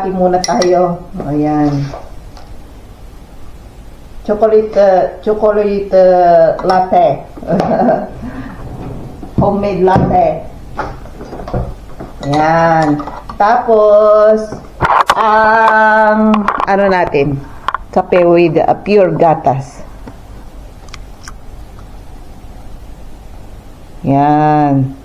coffee muna tayo. Ayan. Chocolate latte. Homemade latte. Ayan. Tapos, ang ano natin, kape with pure gatas. Yan.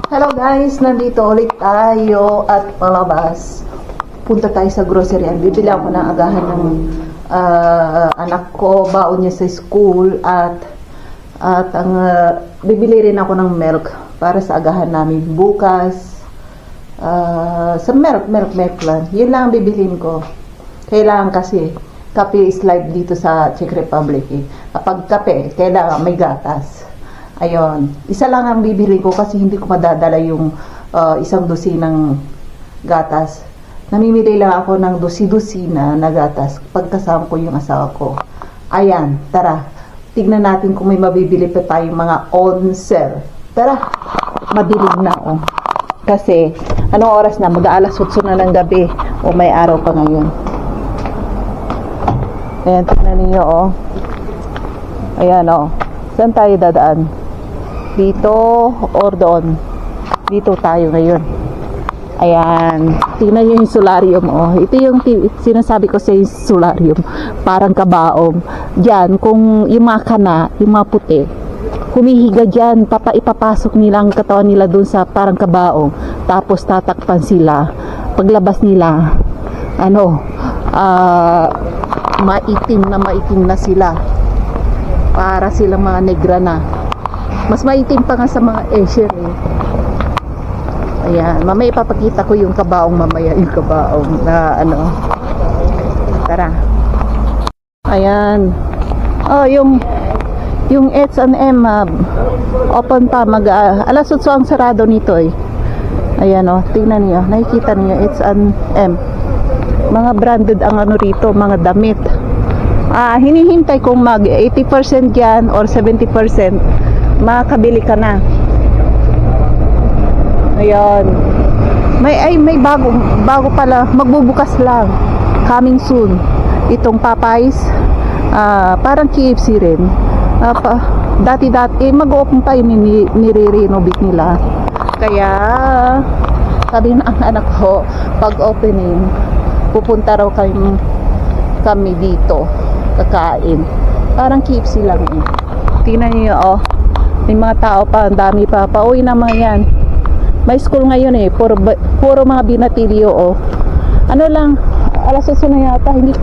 Hello guys, nandito ulit tayo at palabas. Punta tayo sa grocery. Bibili ako ng agahan ng anak ko, baon niya sa school at ang bibili rin ako ng milk para sa agahan namin bukas. Sa milk lang. Yun lang ang bibilin ko. Kailangan kasi kape is live dito sa Czech Republic. Kapag kape, kailangan may gatas. Ayun. Isa lang ang bibili ko kasi hindi ko madadala yung isang dosinang gatas. Namimili lang ako ng dosi-dosina na gatas pagkasama ko yung asawa ko. Ayan, tara. Tignan natin kung may mabibili pa tayong mga on-sale. Tara, madilim na oh. Kasi, anong oras na? Mag-aalas 8 na ng gabi. O may araw pa ngayon. Ayan, tignan ninyo oh. Ayan oh. Saan tayo dadaan? Dito or doon? Dito tayo ngayon. Ayan. Tingnan nyo yung solarium oh. Ito yung sinasabi ko sa yung solarium. Parang kabaong. Diyan, kung yung mga kana, yung mga puti, humihiga dyan, ipapasok nila ang katawan nila dun sa parang kabaong. Tapos tatakpan sila. Paglabas nila, maitim na sila. Para silang mga negra na. Mas maitim pa nga sa mga Asian eh. Ayan, mamaya ipapakita ko yung kabaong mamaya, yung kabaong na Tara. Ayan. Oh, yung H&M open pa, alas 8 ang sarado nito eh. Ayan oh, tingnan niyo, nakikita niyo H&M. Mga branded ang rito, mga damit. Hinihintay kong mag 80% yan or 70%, makakabili ka na. Ayan. May bago pala, magbubukas lang. Coming soon. Itong Popeyes, parang KFC rin. Dati mag-open pa yun, nire-renovate nila. Kaya sabi ng anak ko, pag opening, pupunta raw kami dito kakain. Parang KFC lang eh. Tingnan niyo oh. May mga tao pa, ang dami pa. Pauwi na mga yan. May school ngayon eh. Puro mga binatilyo oh. Alas 8 na yata. Hindi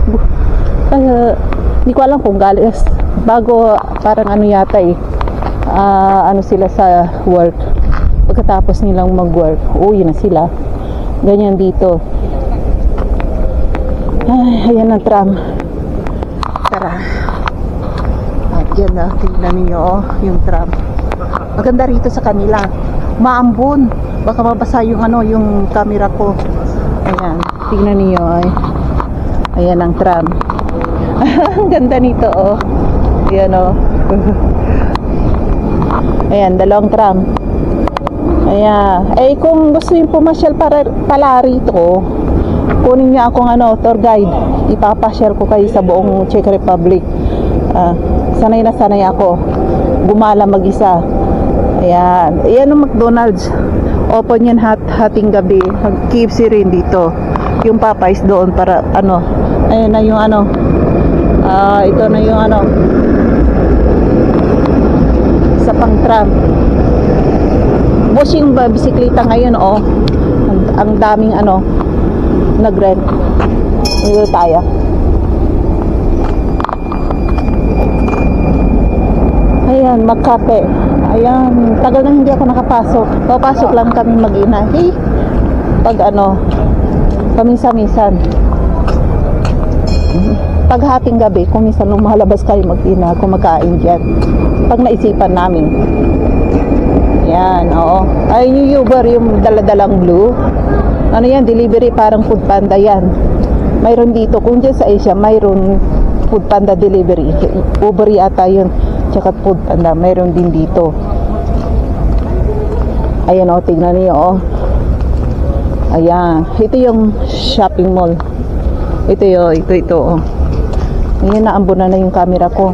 ko alam kung galis. Bago parang yata eh. Sila sa work. Pagkatapos nilang mag-work, uwi na sila. Ganyan dito. Ay, ayan ang tram. Tara. At yan na, tingnan niyo oh, yung tram. Maganda rito sa kanila. Maambon. Baka mabasa yung yung camera ko. Ayan, tingnan niyo ay. Ayan ang tram. Ang ganda nito oh. Ayan oh. Ayan, dalawang tram. Ayan. Kung gusto yung pumasyal pala rito, kunin niyo akong tour guide. Ipapasyal ko kayo sa buong Czech Republic. Sanay na sanay ako gumala mag-isa. Ayan. Ayan ang McDonald's. Open yan hating gabi. KFC rin dito. Yung Popeyes doon para Ayan na yung ito na yung sa pang tram. Bus yung bisikleta ngayon oh. Ang daming nag-rent. Dito tayo. Ayan, magkape. Ayan, tagal na hindi ako nakapasok. Papasok lang kami mag-ina. Pag paminsan-minsan. Pag hating gabi, kung minsan lumalabas kayo mag-ina, kumakain dyan. Pag naisipan namin. Ayan, oo. Ay, yung Uber, yung daladalang blue. Yan, delivery, parang food panda yan. Mayroon dito, kung dyan sa Asia, mayroon Food Panda delivery. Uber yata yun. Tsaka Food Panda, mayroon din dito. Ayan o, tignan niyo o. Ayan. Ito yung shopping mall. Ito yun, ito o. Ayan, naambon na yung camera ko.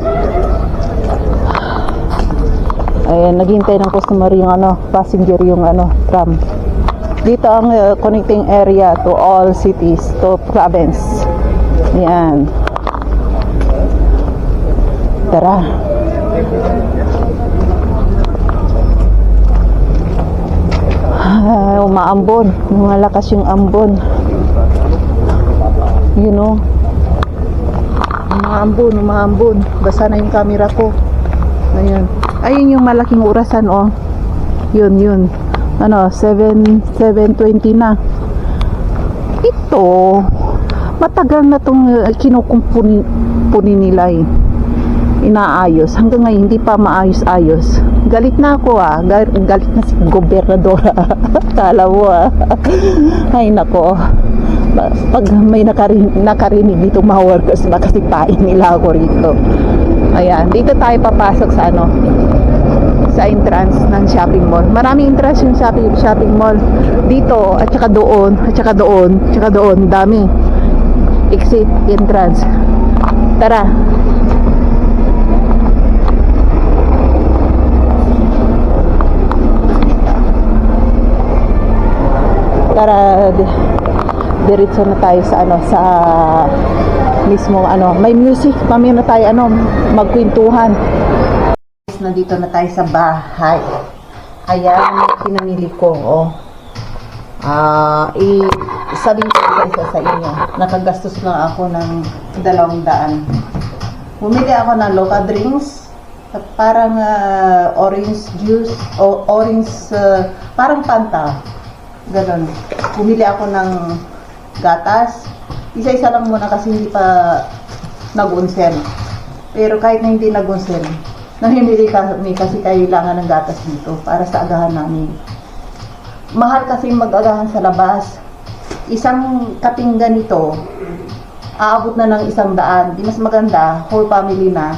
Ayan, naghintay ng customer yung passenger yung tram. Dito ang connecting area to all cities, to province. Ayan. Tara. Umaambon. Malakas yung ambon. You know. Umaambon. Basa na yung camera ko. Ayan. Ayun yung malaking orasan, oh. Yun. 7:20 na. Ito, matagal na itong kinukumpuni nila eh. Inaayos. Hanggang ngayon, hindi pa maayos-ayos. Galit na ako galit na si gobernadora. Kala mo Ay nako. Pag may nakarinig dito mga workers, baka sipain nila ako rito. Ayan, dito tayo papasok sa sa entrance ng shopping mall. Maraming entrance yung shopping mall. Dito, at saka doon, dami. Exit, entrance. Tara. Diretso na tayo sa sa mismo may music, mamaya na tayo magkwentuhan. Nandito na tayo sa bahay. Ayan, pinamili ko sabihin ko isa sa inyo, nakagastos lang ako ng 200. Bumili ako ng local drinks, parang orange juice o orange, parang Fanta, ganun. Bumili ako ng gatas, isa-isa lang muna kasi hindi pa nag-unsel. Pero kahit na hindi nag-unsel, namimili kami kasi kailangan ng gatas dito para sa agahan namin. Mahal kasi mag-agahan sa labas. Isang kaping ganito, aabot na ng 100. Di mas maganda, whole family na,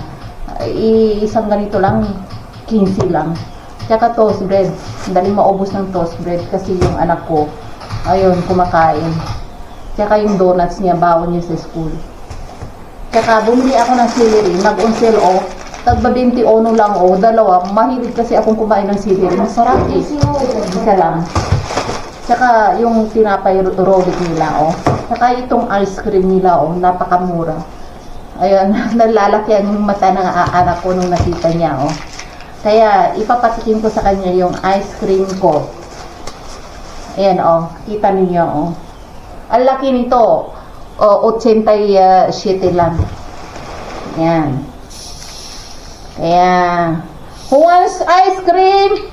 isang ganito lang, 15 lang. Tsaka toast bread. Daling maubos ng toast bread kasi yung anak ko, ayun, kumakain. Tsaka yung donuts niya, bawon niya sa school. Tsaka bumili ako ng celery, nag-on-sale tagba 21 lang dalawa. Mahilig kasi akong kumain ng celery. Masarap eh. Isa lang. Tsaka yung tinapay rolling nila Tsaka itong ice cream nila napakamura. Ayun, nalalaki ang mata ng anak ko nung nakita niya Kaya ipapatikin ko sa kanya yung ice cream ko. Ayan kita ninyo Ang laki nito 87 lang. Ayan. Kaya, who wants ice cream?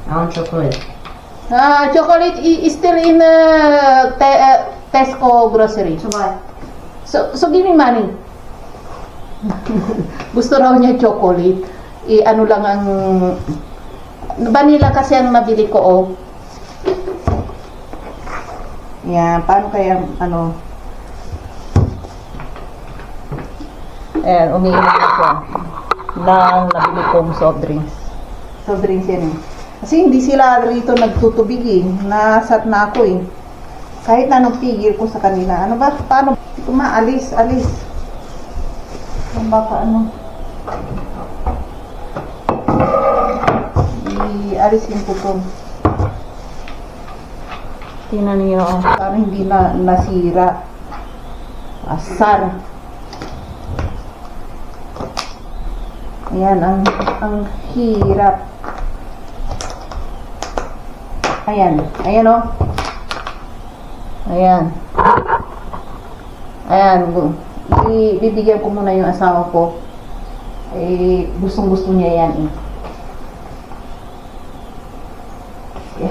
I want chocolate. Chocolate is still in Tesco grocery. So what? So give me money. Gusto raw niya chocolate. Ano lang ang vanilla kasi ang nabili ko Yan, paano kaya umiinom ako ng nabili kong soft drinks. Soft drinks yan Kasi hindi sila rito nagtutubig Nasat na ako Kahit na anong pigil ko sa kanila. Ano ba? Paano? Alis. Baka i-alisin ko ito. Tingnan niyo parang hindi na nasira. Asar. Ayan, ang hirap. Ayan bibigyan ko muna yung asawa ko. Gustong-gusto niya yan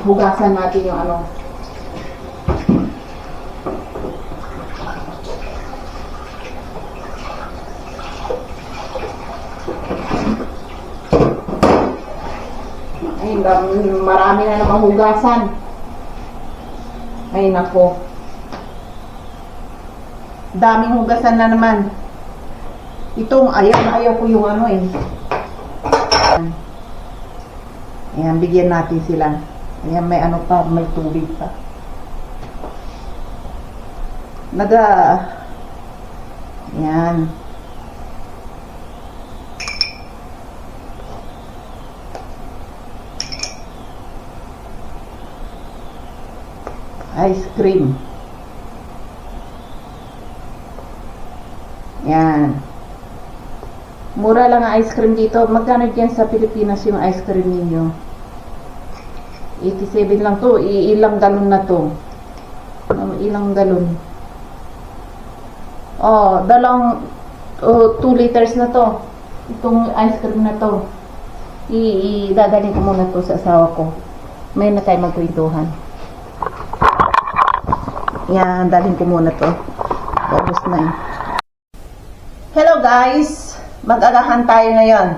hugasan natin yung marami na namang hugasan. Ay nako. Daming hugasan na naman. Itong ayaw na ayaw ko yung ano eh. Ayan, bigyan natin sila. Ayan, may ano pa, may tubig pa. Ayan. Ice cream. Yan. Mura lang ang ice cream dito. Magkano dyan sa Pilipinas yung ice cream ninyo? 87 lang to. Ilang galon na to? Ilang galon? Oh, 2 liters na to. Itong ice cream na to. Dadalhin ko muna to sa asawa ko. May na tayo magkwentuhan. Yan, dalhin ko muna to. Tapos na eh. Hello guys! Mag-agahan tayo ngayon.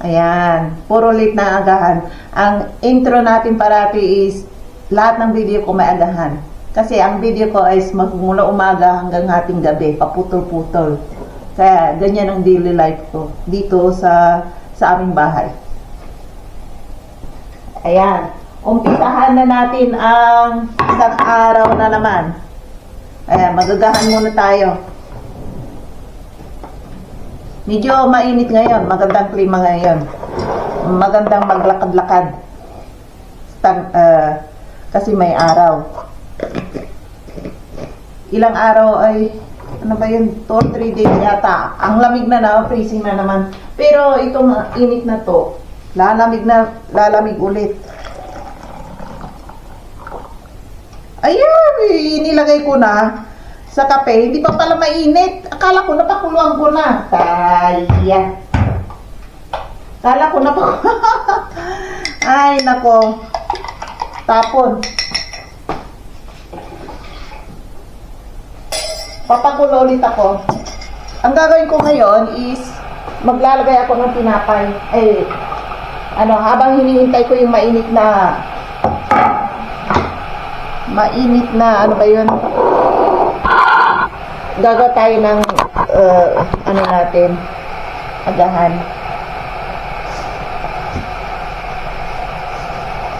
Ayan, puro late na agahan. Ang intro natin parati is lahat ng video ko may agahan. Kasi ang video ko is magmula umaga hanggang hating gabi, paputol-putol. Kaya ganyan ang daily life ko dito sa aming bahay. Ayan. Umpisahan na natin ang isang araw na naman. Ayan, magagahan muna tayo. Medyo mainit ngayon, magandang klima ngayon. Magandang maglakad-lakad. Kasi may araw. Ilang araw ay, ano ba yun, 2 or 3 days yata. Ang lamig na freezing na naman. Pero itong init na to, lalamig ulit. Ayan, inilagay ko na sa kape. Hindi pa pala mainit. Akala ko napakuluan ko na. Kaya. Akala ko Ay, nako. Tapon. Papakulo ulit ako. Ang gagawin ko ngayon is maglalagay ako ng tinapay. Habang hinihintay ko yung mainit na ano ba yun? Gagawa tayo ng natin, agahan.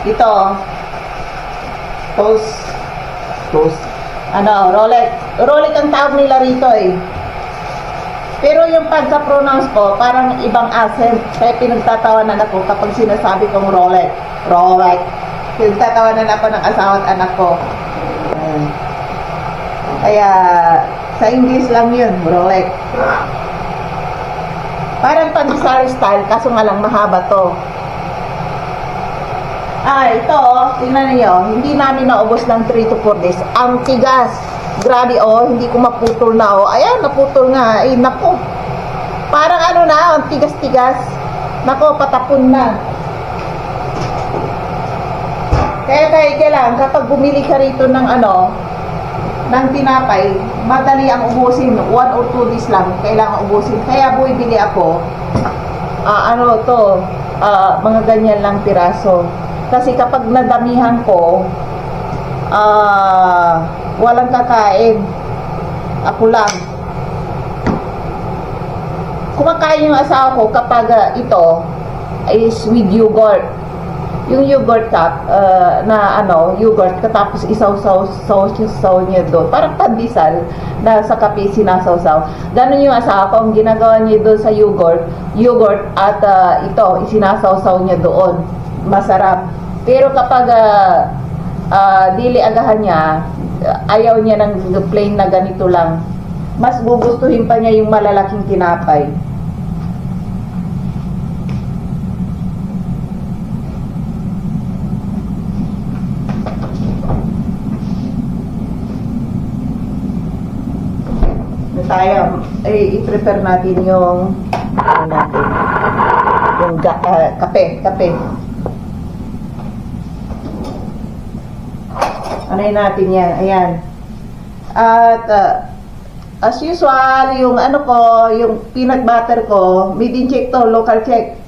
Ito, toast. Rolet ang tawag nila rito eh. Pero yung pagka-pronounce ko, parang ibang accent. Kaya pinagtatawanan ako kapag sinasabi kong rolet. Pinagtatawanan ako ng asawa at anak ko. Kaya sa English lang yun, rolet. Parang pandesal style, kaso nga lang mahaba to. Ito, tingnan niyo, hindi namin naubos ng 3 to 4 days. Ang tigas. Grabe, hindi ko maputol na, Ayan, naputol nga. Naku. Parang ang tigas-tigas. Naku, patapon na. Kaya kailangan, kapag bumili ka rito ng ng tinapay, madali ang ubusin. 1 or 2 days lang, kailangan ubusin. Kaya bumibili ako, mga ganyan lang piraso. Kasi kapag nadamihan ko, walang kakain. Ako lang. Kumakain yung asawa ko kapag ito is with yogurt. Yung yogurt cup, yogurt, tapos isaw-saw niya doon. Parang pandesal na sa kape sinasawsaw. Ganon yung asawa ko, ang ginagawa niya doon sa yogurt at ito, isinasawsaw niya doon. Masarap. Pero kapag dili agahan niya, ayaw niya ng plain na ganito lang. Mas gugustuhin pa niya yung malalaking tinapay. I-prepare natin yung kape. Anayin natin yan. Ayan. At as usual, yung yung peanut butter ko, made in check to, local check.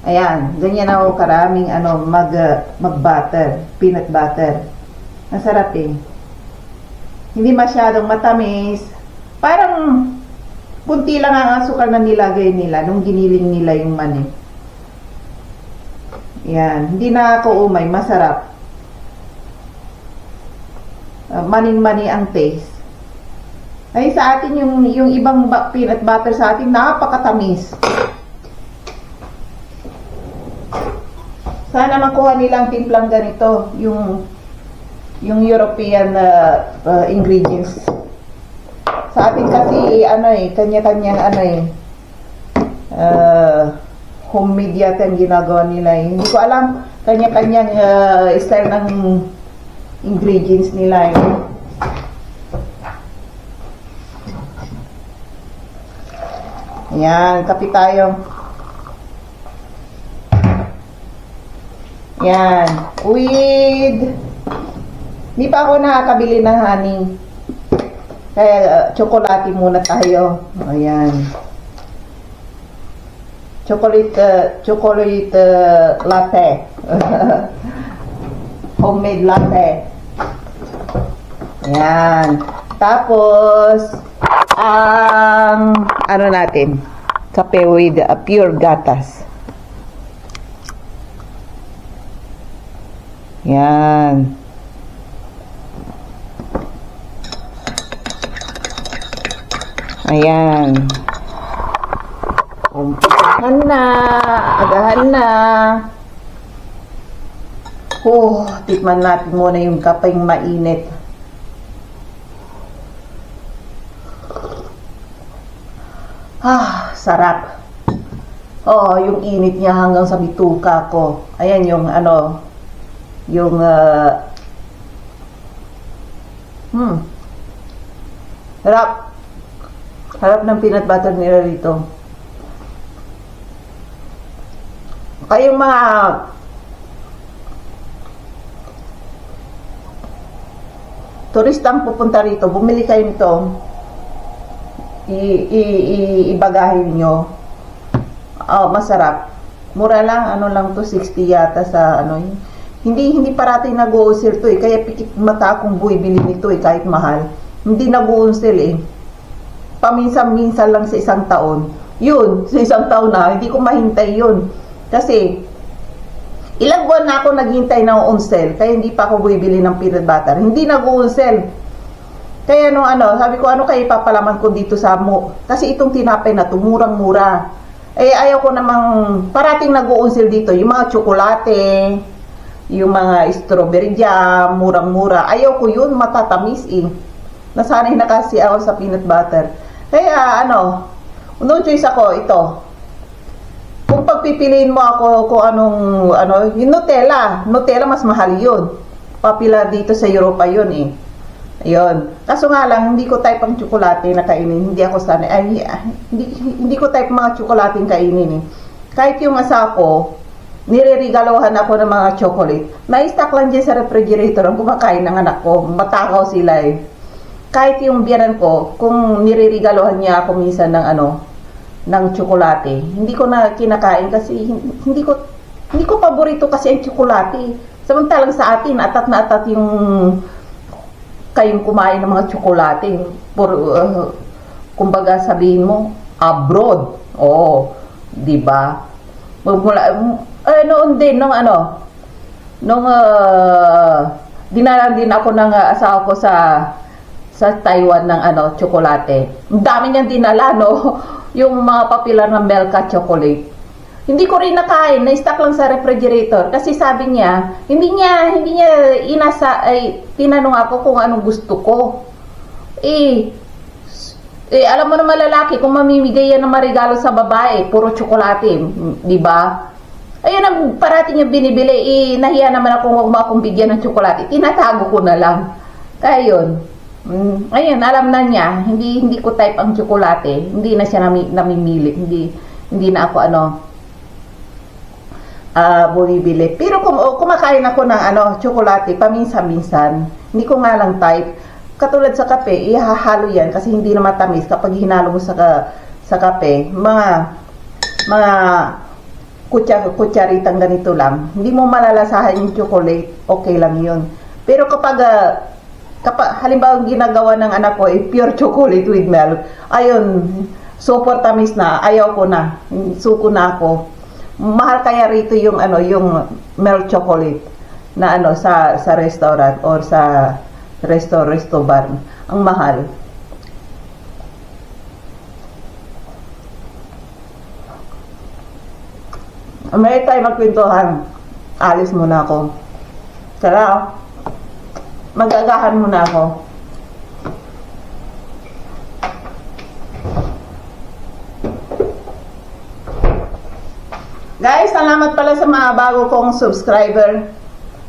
Ayan, ganyan ako karaming mag-butter, peanut butter. Masarap eh. Hindi masyadong matamis. Parang kunti lang ang asukal na nilagay nila nung giniling nila yung mani. Yan, hindi na ako umay, masarap. Maning-mani ang taste. Ay sa atin yung ibang peanut butter sa atin napakatamis. Sana makuha nilang timplang ganito, yung European ingredients. Sa atin kasi kanya-kanyang homemade yata ang ginagawa nila. Hindi ko alam, kanya-kanyang style ng ingredients nila. Yan, kape tayo. Yan, hindi pa ako nakakabili ng honey. Kaya chocolate muna tayo. Ayan. Chocolate latte. Homemade latte. Ayan. Tapos, ang natin? Kape with pure gatas. Yan. Ayan. Umpisahan na. Agahan na. Tikman natin muna yung kapeng mainit. Sarap. Yung init niya hanggang sa bituka ko. Ayan yung sarap. Harap ng peanut butter nila rito. Kayong mga turistang pupunta rito, bumili kayo nito. Ibagahin nyo. Masarap. Mura lang, lang to, 60 yata sa Hindi parating nag-uusir to kaya pikit mata akong buibili nito kahit mahal. Hindi nag-uusir paminsan-minsan lang sa isang taon. Yun, sa isang taon na, hindi ko mahintay yun. Kasi, ilang buwan na ako naghintay ng on-sale, kaya hindi pa ako bumibili ng peanut butter. Hindi nag-on-sale. Kaya sabi ko, kayo ipapalaman ko dito sa kasi itong tinapay na to, murang-mura. Ayaw ko namang, parating nag-on-sale dito, yung mga tsokolate, yung mga strawberry jam, murang-mura. Ayaw ko yun, matatamis Nasanay na kasi ako sa peanut butter. Kaya no choice ako, ito. Kung pagpipiliin mo ako kung yung Nutella mas mahal yun. Popular dito sa Europa yun Ayun. Kaso nga lang, hindi ko type ang tsokolate na kainin. Hindi ako sanay. Hindi ko type mga tsokolating kainin Kahit yung asawa ko, nire-regalohan ako ng mga chocolate. May stock lang dyan sa refrigerator ang kumakain ng anak ko. Matakaw sila Kahit yung biyanan ko, kung nire-regalohan niya ako minsan ng tsokolate, hindi ko na kinakain kasi hindi ko paborito kasi ang tsokolate. Samantalang sa atin, atat na atat yung kayong kumain ng mga tsokolate. Kumbaga sabihin mo, abroad. Di ba? Noon din, dinalan din ako ng asawa ko sa Taiwan ng tsokolate. Ang dami niyang dinala, yung mga popular na Milka chocolate. Hindi ko rin nakain, na-stock lang sa refrigerator kasi sabi niya, hindi niya tinanong ako kung anong gusto ko. Alam mo naman lalaki, kung mamimigay yan ng marigalo sa babae, puro tsokolate, di ba? Ayun ang parati niya binibili, nahiya naman ako huwag mo akong bigyan ng tsokolate, tinatago ko na lang. Kaya yun. Ayun, alam na niya, hindi ko type ang tsokolate, hindi na siya namimili, hindi na ako bumibili. Pero kumakain ako ng tsokolate paminsan-minsan, hindi ko nga lang type. Katulad sa kape, ihahalo yan kasi hindi na matamis kapag hinalo mo sa kape. Mga kutsaritang ganito lang, hindi mo malalasahan yung chocolate, okay lang yun. Pero kapag halimbawa ang ginagawa ng anak ko ay pure chocolate with milk. Ayun, super tamis na, ayaw ko na. Suko na ako. Mahal kaya rito yung yung milk chocolate na sa restaurant or sa resto bar. Ang mahal. May tayo magkwentuhan. Alis muna ako. Tara, magagahan muna ako. Guys, salamat pala sa mga bago kong subscriber.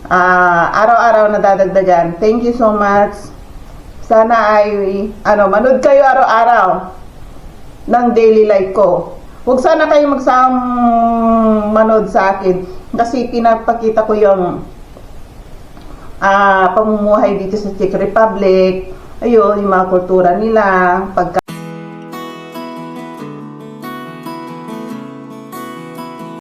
Araw-araw na dadagdagan. Thank you so much. Sana ay manood kayo araw-araw ng daily life ko. Huwag sana kayo manood sa akin kasi pinapakita ko yung pamumuhay dito sa Czech Republic. Ayun, yung mga kultura nila,